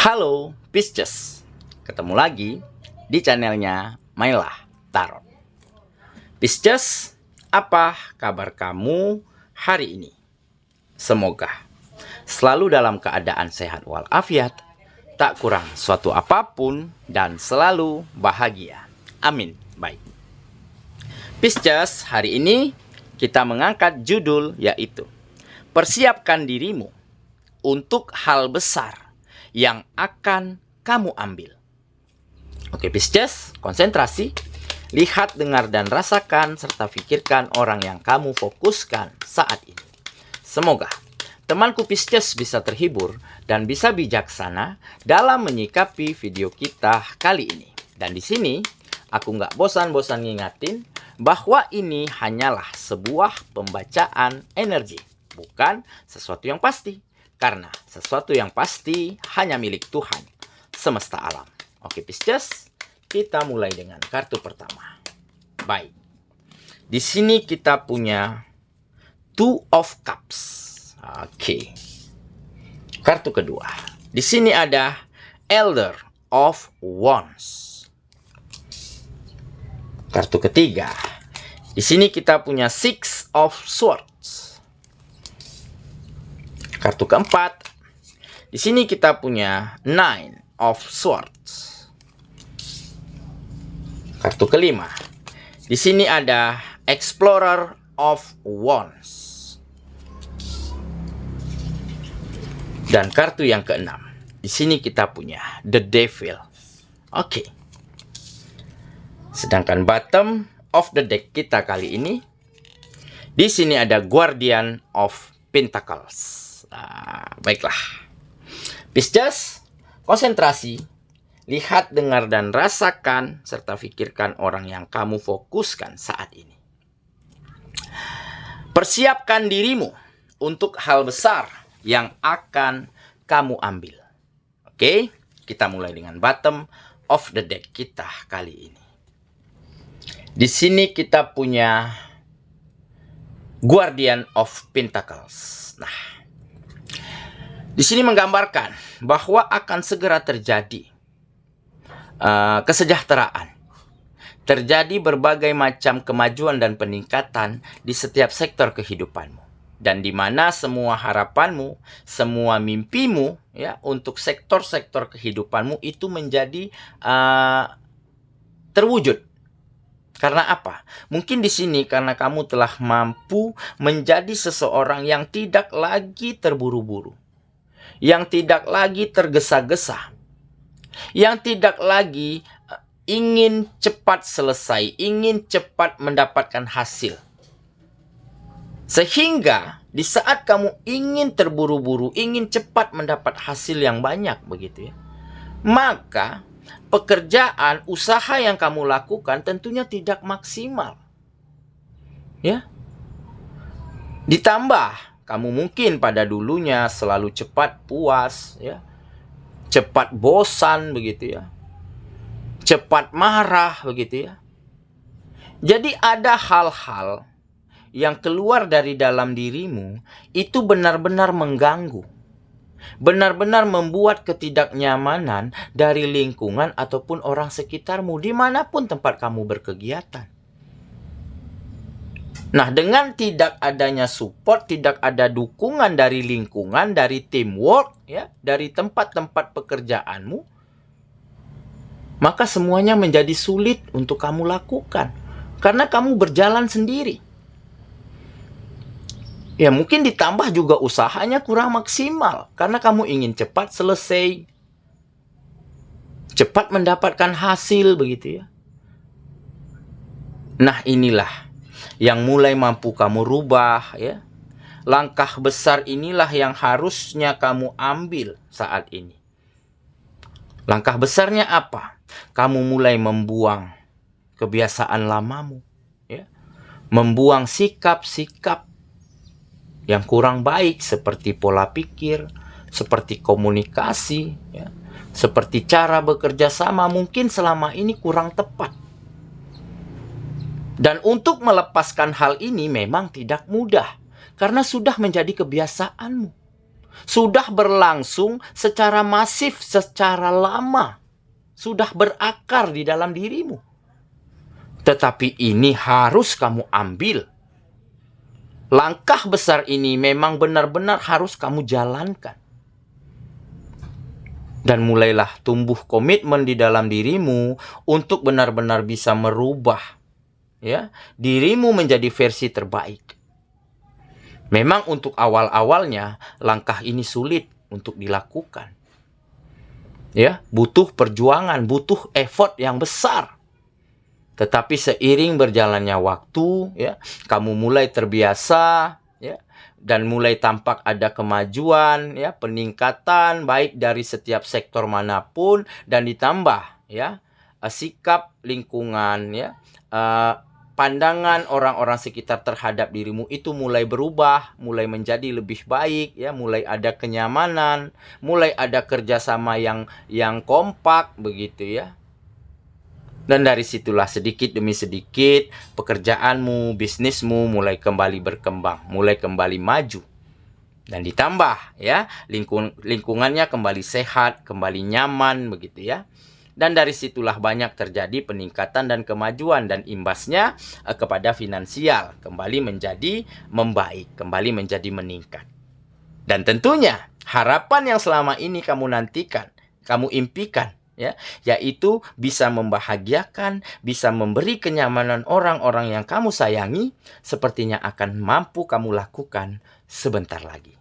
Halo Pisces, ketemu lagi di channelnya Mailah Tarot. Pisces, apa kabar kamu hari ini? Semoga selalu dalam keadaan sehat walafiat, tak kurang suatu apapun, dan selalu bahagia. Amin. Baik Pisces, hari ini kita mengangkat judul yaitu persiapkan dirimu untuk hal besar yang akan kamu ambil. Oke Pisces, konsentrasi. Lihat, dengar, dan rasakan serta pikirkan orang yang kamu fokuskan saat ini. Semoga temanku Pisces bisa terhibur dan bisa bijaksana dalam menyikapi video kita kali ini. Dan di sini aku nggak bosan-bosan ngingatin bahwa ini hanyalah sebuah pembacaan energi, bukan sesuatu yang pasti. Karena sesuatu yang pasti hanya milik Tuhan semesta alam. Oke Pisces, kita mulai dengan kartu pertama. Baik. Di sini kita punya Two of Cups. Oke. Kartu kedua. Di sini ada Elder of Wands. Kartu ketiga. Di sini kita punya Six of Swords. Kartu keempat, di sini kita punya Nine of Swords. Kartu kelima, di sini ada Explorer of Wands. Dan kartu yang keenam, di sini kita punya The Devil. Oke. Sedangkan bottom of the deck kita kali ini, di sini ada Guardian of Pentacles. Nah, baiklah. Pisces, konsentrasi. Lihat, dengar, dan rasakan serta pikirkan orang yang kamu fokuskan saat ini. Persiapkan dirimu untuk hal besar yang akan kamu ambil. Oke, kita mulai dengan bottom of the deck kita kali ini. Di sini kita punya Guardian of Pentacles. Nah, di sini menggambarkan bahwa akan segera terjadi kesejahteraan. Terjadi berbagai macam kemajuan dan peningkatan di setiap sektor kehidupanmu. Dan di mana semua harapanmu, semua mimpimu ya untuk sektor-sektor kehidupanmu itu menjadi terwujud. Karena apa? Mungkin di sini karena kamu telah mampu menjadi seseorang yang tidak lagi terburu-buru. Yang tidak lagi tergesa-gesa, yang tidak lagi ingin cepat selesai, ingin cepat mendapatkan hasil. Sehingga di saat kamu ingin terburu-buru, ingin cepat mendapat hasil yang banyak begitu ya, maka pekerjaan, usaha yang kamu lakukan tentunya tidak maksimal. Ya. Ditambah kamu mungkin pada dulunya selalu cepat puas, ya, cepat bosan begitu ya, cepat marah begitu ya. Jadi ada hal-hal yang keluar dari dalam dirimu itu benar-benar mengganggu, benar-benar membuat ketidaknyamanan dari lingkungan ataupun orang sekitarmu dimanapun tempat kamu berkegiatan. Nah, dengan tidak adanya support, tidak ada dukungan dari lingkungan, dari teamwork, ya, dari tempat-tempat pekerjaanmu, maka semuanya menjadi sulit untuk kamu lakukan. Karena kamu berjalan sendiri. Ya, mungkin ditambah juga usahanya kurang maksimal. Karena kamu ingin cepat selesai, cepat mendapatkan hasil, begitu ya. Nah, inilah yang mulai mampu kamu rubah ya. Langkah besar inilah yang harusnya kamu ambil saat ini. Langkah besarnya apa? Kamu mulai membuang kebiasaan lamamu ya. Membuang sikap-sikap yang kurang baik seperti pola pikir, seperti komunikasi ya, seperti cara bekerja sama mungkin selama ini kurang tepat. Dan untuk melepaskan hal ini memang tidak mudah. Karena sudah menjadi kebiasaanmu. sudah berlangsung secara masif, secara lama, sudah berakar di dalam dirimu. Tetapi ini harus kamu ambil. Langkah besar ini memang benar-benar harus kamu jalankan. Dan mulailah tumbuh komitmen di dalam dirimu untuk benar-benar bisa merubah dirimu menjadi versi terbaik. Memang untuk awal-awalnya langkah ini sulit untuk dilakukan. Butuh perjuangan, butuh effort yang besar. Tetapi seiring berjalannya waktu, kamu mulai terbiasa, dan mulai tampak ada kemajuan, peningkatan baik dari setiap sektor manapun, dan ditambah sikap lingkungan, pandangan orang-orang sekitar terhadap dirimu itu mulai berubah, mulai menjadi lebih baik, mulai ada kenyamanan, mulai ada kerjasama yang kompak begitu . Dan dari situlah sedikit demi sedikit pekerjaanmu, bisnismu mulai kembali berkembang, mulai kembali maju. Dan ditambah lingkungannya kembali sehat, kembali nyaman begitu . Dan dari situlah banyak terjadi peningkatan dan kemajuan, dan imbasnya kepada finansial kembali menjadi membaik, kembali menjadi meningkat. Dan tentunya harapan yang selama ini kamu nantikan, kamu impikan, yaitu bisa membahagiakan, bisa memberi kenyamanan orang-orang yang kamu sayangi, sepertinya akan mampu kamu lakukan sebentar lagi.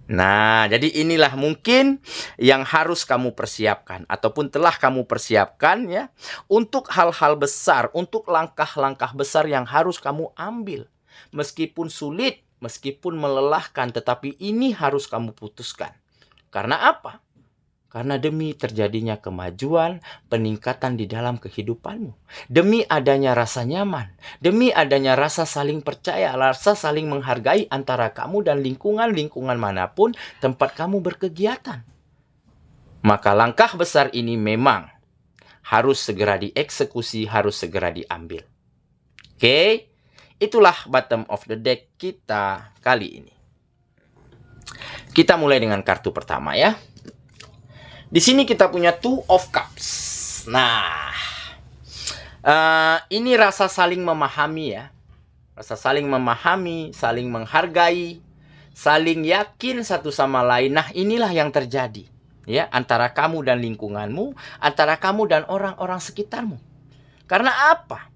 Nah, jadi inilah mungkin yang harus kamu persiapkan ataupun telah kamu persiapkan untuk hal-hal besar, untuk langkah-langkah besar yang harus kamu ambil. Meskipun sulit, meskipun melelahkan, tetapi ini harus kamu putuskan. Karena apa? Karena demi terjadinya kemajuan, peningkatan di dalam kehidupanmu. Demi adanya rasa nyaman. Demi adanya rasa saling percaya, rasa saling menghargai antara kamu dan lingkungan-lingkungan manapun tempat kamu berkegiatan. Maka langkah besar ini memang harus segera dieksekusi, harus segera diambil. Oke? Itulah bottom of the deck kita kali ini. Kita mulai dengan kartu pertama ya. Di sini kita punya Two of Cups. Nah, ini rasa saling memahami ya. Rasa saling memahami, saling menghargai, saling yakin satu sama lain. Nah, inilah yang terjadi antara kamu dan lingkunganmu, antara kamu dan orang-orang sekitarmu. Karena apa?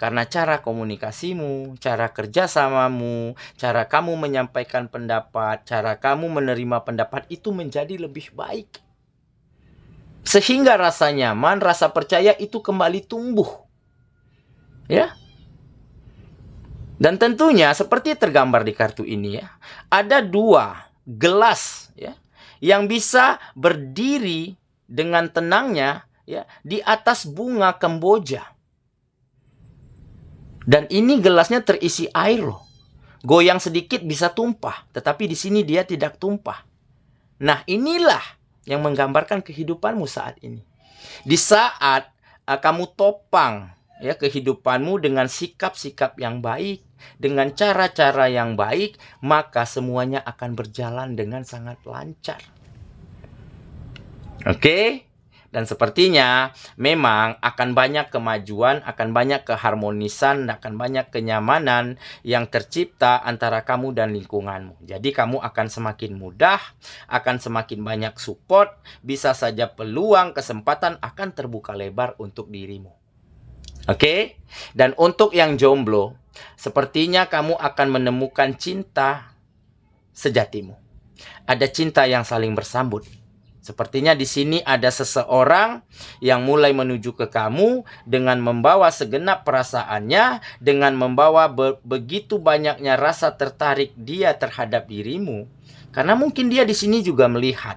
Karena cara komunikasimu, cara kerjasamamu, cara kamu menyampaikan pendapat, cara kamu menerima pendapat itu menjadi lebih baik. Sehingga rasa nyaman, rasa percaya itu kembali tumbuh. Dan tentunya seperti tergambar di kartu ini ada dua gelas yang bisa berdiri dengan tenangnya di atas bunga kemboja. Dan ini gelasnya terisi air loh. Goyang sedikit bisa tumpah, tetapi di sini dia tidak tumpah. Nah, inilah yang menggambarkan kehidupanmu saat ini. Di saat kamu topang kehidupanmu dengan sikap-sikap yang baik, dengan cara-cara yang baik, maka semuanya akan berjalan dengan sangat lancar. Oke? Dan sepertinya memang akan banyak kemajuan, akan banyak keharmonisan, akan banyak kenyamanan yang tercipta antara kamu dan lingkunganmu. Jadi kamu akan semakin mudah, akan semakin banyak support, bisa saja peluang, kesempatan akan terbuka lebar untuk dirimu. Oke? Dan untuk yang jomblo, sepertinya kamu akan menemukan cinta sejatimu. Ada cinta yang saling bersambut. Sepertinya di sini ada seseorang yang mulai menuju ke kamu dengan membawa segenap perasaannya, dengan membawa begitu banyaknya rasa tertarik dia terhadap dirimu. Karena mungkin dia di sini juga melihat,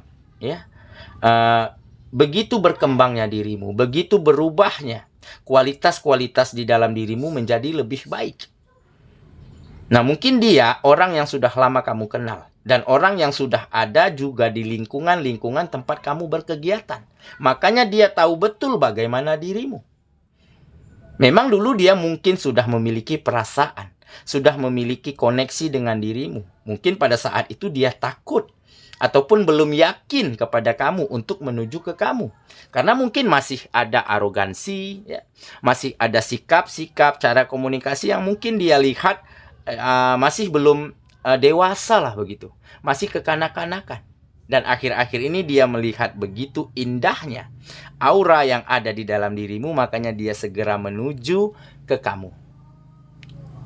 begitu berkembangnya dirimu, begitu berubahnya kualitas-kualitas di dalam dirimu menjadi lebih baik. Nah, mungkin dia orang yang sudah lama kamu kenal. Dan orang yang sudah ada juga di lingkungan-lingkungan tempat kamu berkegiatan. Makanya dia tahu betul bagaimana dirimu. Memang dulu dia mungkin sudah memiliki perasaan, sudah memiliki koneksi dengan dirimu. Mungkin pada saat itu dia takut ataupun belum yakin kepada kamu untuk menuju ke kamu. Karena mungkin masih ada arogansi, ya. Masih ada sikap-sikap, cara komunikasi yang mungkin dia lihat masih belum dewasa lah begitu. Masih kekanak-kanakan. Dan akhir-akhir ini dia melihat begitu indahnya aura yang ada di dalam dirimu, makanya dia segera menuju ke kamu.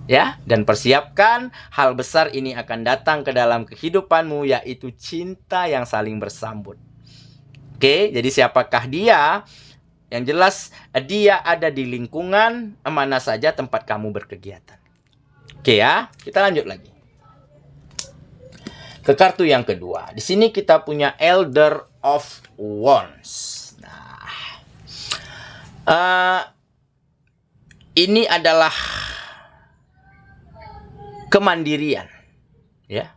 Ya, dan persiapkan hal besar ini akan datang ke dalam kehidupanmu, yaitu cinta yang saling bersambut. Oke, jadi siapakah dia? Yang jelas dia ada di lingkungan mana saja tempat kamu berkegiatan. Oke ya, kita lanjut lagi. Ke kartu yang kedua. Di sini kita punya Elder of Wands. Nah, ini adalah kemandirian, ya,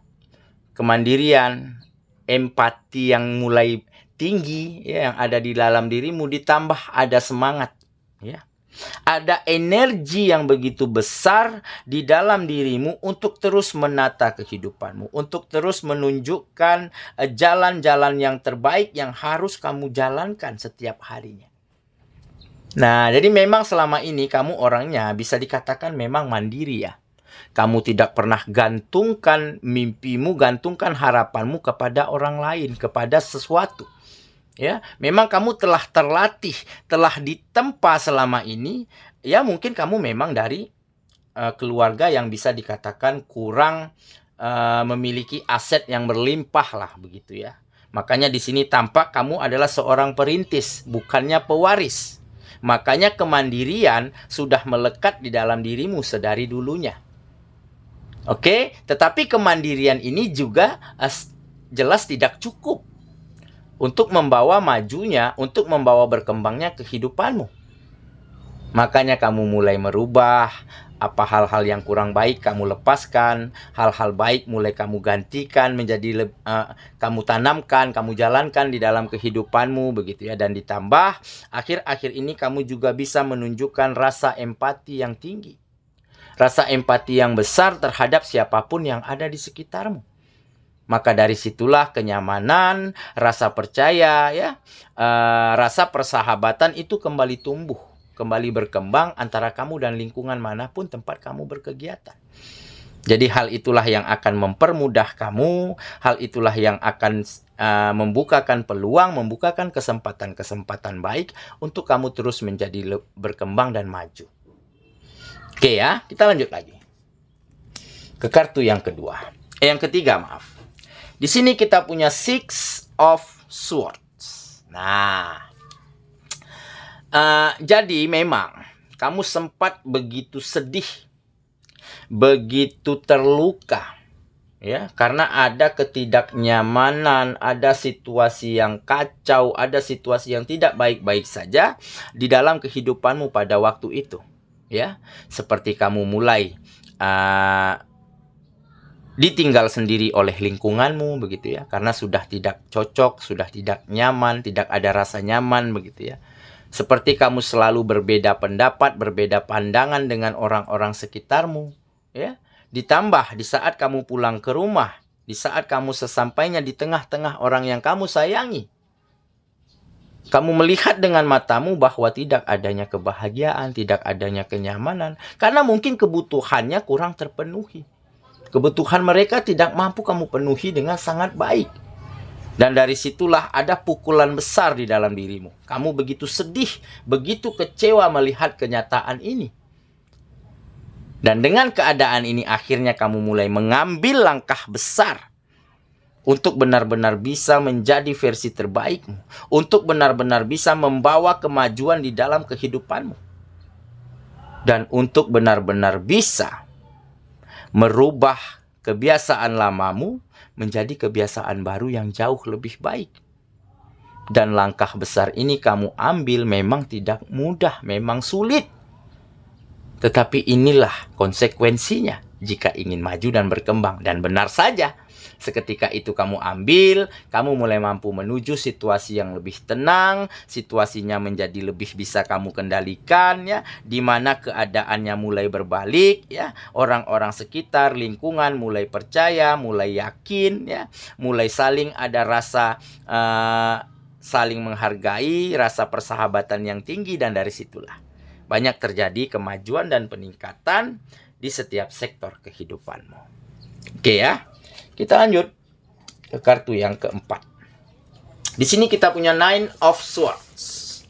kemandirian, empati yang mulai tinggi, ya, yang ada di dalam dirimu, ditambah ada semangat, ya, ada energi yang begitu besar di dalam dirimu untuk terus menata kehidupanmu, untuk terus menunjukkan jalan-jalan yang terbaik yang harus kamu jalankan setiap harinya. Nah, jadi memang selama ini kamu orangnya bisa dikatakan memang mandiri, ya. Kamu tidak pernah gantungkan mimpimu, gantungkan harapanmu kepada orang lain, kepada sesuatu. Ya, memang kamu telah terlatih, telah ditempa selama ini. Ya, mungkin kamu memang dari keluarga yang bisa dikatakan kurang memiliki aset yang berlimpah lah begitu ya. Makanya di sini tampak kamu adalah seorang perintis, bukannya pewaris. Makanya kemandirian sudah melekat di dalam dirimu sedari dulunya. Oke, tetapi kemandirian ini juga jelas tidak cukup untuk membawa majunya, untuk membawa berkembangnya kehidupanmu. Makanya kamu mulai merubah, apa hal-hal yang kurang baik kamu lepaskan, hal-hal baik mulai kamu gantikan menjadi kamu tanamkan, kamu jalankan di dalam kehidupanmu begitu ya. Dan ditambah akhir-akhir ini kamu juga bisa menunjukkan rasa empati yang tinggi. Rasa empati yang besar terhadap siapapun yang ada di sekitarmu. Maka dari situlah kenyamanan, rasa percaya, ya, rasa persahabatan itu kembali tumbuh, kembali berkembang antara kamu dan lingkungan manapun tempat kamu berkegiatan. Jadi hal itulah yang akan mempermudah kamu, hal itulah yang akan membukakan peluang, membukakan kesempatan-kesempatan baik untuk kamu terus menjadi berkembang dan maju. Oke ya, kita lanjut lagi. Ke kartu yang kedua. Yang ketiga, maaf. Di sini kita punya Six of Swords. Nah, jadi memang kamu sempat begitu sedih, begitu terluka, ya, karena ada ketidaknyamanan, ada situasi yang kacau, ada situasi yang tidak baik-baik saja di dalam kehidupanmu pada waktu itu. Ya, seperti kamu mulai ditinggal sendiri oleh lingkunganmu begitu ya, karena sudah tidak cocok, sudah tidak nyaman, tidak ada rasa nyaman begitu ya. Seperti kamu selalu berbeda pendapat, berbeda pandangan dengan orang-orang sekitarmu, ya. Ditambah di saat kamu pulang ke rumah, di saat kamu sesampainya di tengah-tengah orang yang kamu sayangi, kamu melihat dengan matamu bahwa tidak adanya kebahagiaan, tidak adanya kenyamanan. Karena mungkin kebutuhannya kurang terpenuhi. Kebutuhan mereka tidak mampu kamu penuhi dengan sangat baik. Dan dari situlah ada pukulan besar di dalam dirimu. Kamu begitu sedih, begitu kecewa melihat kenyataan ini. Dan dengan keadaan ini akhirnya kamu mulai mengambil langkah besar untuk benar-benar bisa menjadi versi terbaikmu. Untuk benar-benar bisa membawa kemajuan di dalam kehidupanmu. Dan untuk benar-benar bisa merubah kebiasaan lamamu menjadi kebiasaan baru yang jauh lebih baik. Dan langkah besar ini kamu ambil memang tidak mudah, memang sulit. Tetapi inilah konsekuensinya. jika ingin maju dan berkembang. Dan benar saja, seketika itu kamu ambil, kamu mulai mampu menuju situasi yang lebih tenang, situasinya menjadi lebih bisa kamu kendalikan, ya, di mana keadaannya mulai berbalik, ya, orang-orang sekitar, lingkungan mulai percaya, mulai yakin, ya, mulai saling ada rasa saling menghargai, rasa persahabatan yang tinggi, dan dari situlah banyak terjadi kemajuan dan peningkatan di setiap sektor kehidupanmu. Oke ya. Kita lanjut ke kartu yang keempat. Di sini kita punya Nine of Swords.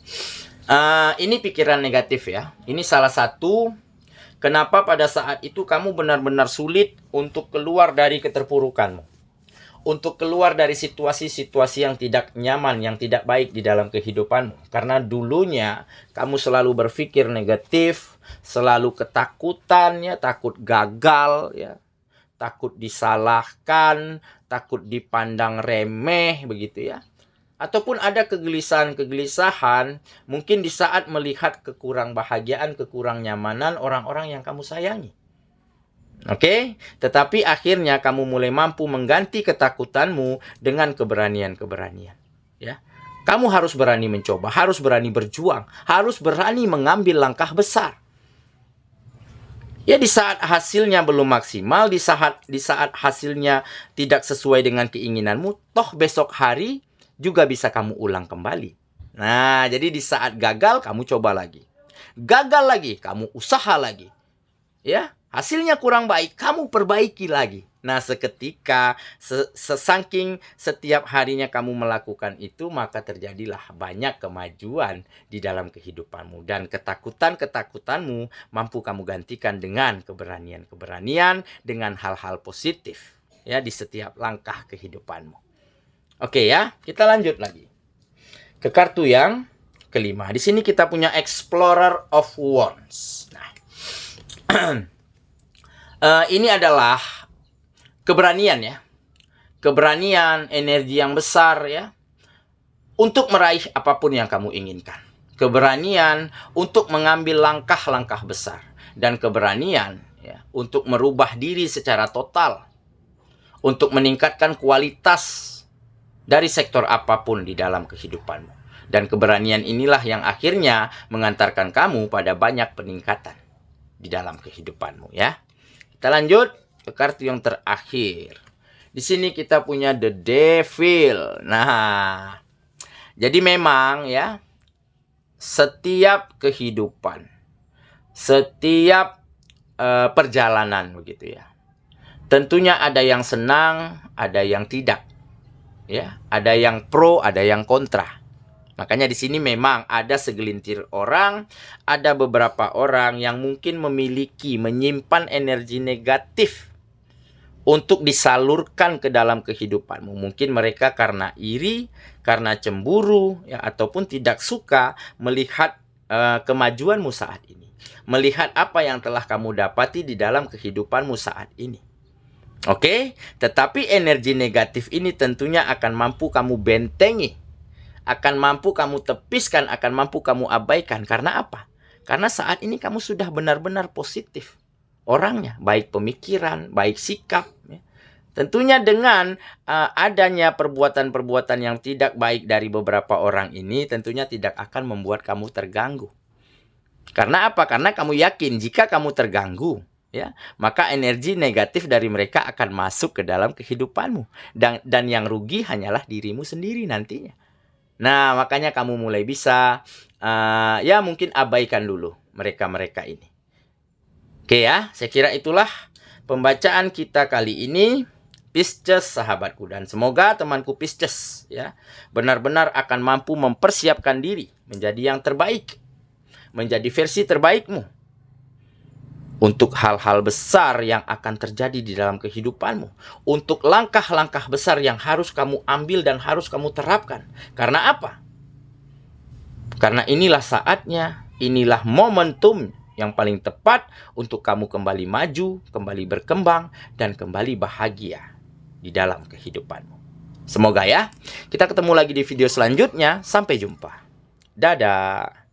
Ini pikiran negatif ya. Ini salah satu kenapa pada saat itu kamu benar-benar sulit untuk keluar dari keterpurukanmu. Untuk keluar dari situasi-situasi yang tidak nyaman, yang tidak baik di dalam kehidupanmu. Karena dulunya kamu selalu berpikir negatif, selalu ketakutan, ya, takut gagal, ya, takut disalahkan, takut dipandang remeh, begitu ya. Ataupun ada kegelisahan-kegelisahan, mungkin di saat melihat kekurangbahagiaan, kekurangnyamanan orang-orang yang kamu sayangi. Oke, tetapi akhirnya kamu mulai mampu mengganti ketakutanmu dengan keberanian-keberanian. Ya, kamu harus berani mencoba, harus berani berjuang, harus berani mengambil langkah besar. Ya, di saat hasilnya belum maksimal, di saat hasilnya tidak sesuai dengan keinginanmu, toh besok hari juga bisa kamu ulang kembali. Nah, jadi di saat gagal, kamu coba lagi. Gagal lagi, kamu usaha lagi. Ya, hasilnya kurang baik, kamu perbaiki lagi. Nah, seketika, saking setiap harinya kamu melakukan itu, maka terjadilah banyak kemajuan di dalam kehidupanmu. Dan ketakutan-ketakutanmu mampu kamu gantikan dengan keberanian-keberanian, dengan hal-hal positif, ya, di setiap langkah kehidupanmu. Oke ya, kita lanjut lagi ke kartu yang kelima. Di sini kita punya Explorer of Wands. Nah, ini adalah keberanian ya. Keberanian, energi yang besar ya. Untuk meraih apapun yang kamu inginkan. Keberanian untuk mengambil langkah-langkah besar. Dan keberanian ya, untuk merubah diri secara total. Untuk meningkatkan kualitas dari sektor apapun di dalam kehidupanmu. Dan keberanian inilah yang akhirnya mengantarkan kamu pada banyak peningkatan di dalam kehidupanmu ya. Kita lanjut ke kartu yang terakhir. Di sini kita punya The Devil. Nah, jadi memang ya, setiap kehidupan, setiap perjalanan begitu ya. Tentunya ada yang senang, ada yang tidak. Ya, ada yang pro, ada yang kontra. Makanya di sini memang ada segelintir orang, ada beberapa orang yang mungkin menyimpan energi negatif untuk disalurkan ke dalam kehidupanmu. Mungkin mereka karena iri, karena cemburu, ya, ataupun tidak suka melihat kemajuanmu saat ini. Melihat apa yang telah kamu dapati di dalam kehidupanmu saat ini. Oke, tetapi energi negatif ini tentunya akan mampu kamu bentengi. Akan mampu kamu tepiskan, akan mampu kamu abaikan. Karena apa? Karena saat ini kamu sudah benar-benar positif orangnya, baik pemikiran, baik sikap. Ya. Tentunya dengan adanya perbuatan-perbuatan yang tidak baik dari beberapa orang ini, tentunya tidak akan membuat kamu terganggu. Karena apa? Karena kamu yakin jika kamu terganggu, ya, maka energi negatif dari mereka akan masuk ke dalam kehidupanmu. Dan yang rugi hanyalah dirimu sendiri nantinya. Nah, makanya kamu mulai bisa, ya mungkin abaikan dulu mereka-mereka ini. Oke ya, saya kira itulah pembacaan kita kali ini, Pisces sahabatku. Dan semoga temanku Pisces ya, benar-benar akan mampu mempersiapkan diri menjadi yang terbaik. Menjadi versi terbaikmu. Untuk hal-hal besar yang akan terjadi di dalam kehidupanmu. Untuk langkah-langkah besar yang harus kamu ambil dan harus kamu terapkan. Karena apa? Karena inilah saatnya, inilah momentum yang paling tepat untuk kamu kembali maju, kembali berkembang, dan kembali bahagia di dalam kehidupanmu. Semoga ya, kita ketemu lagi di video selanjutnya. Sampai jumpa. Dadah.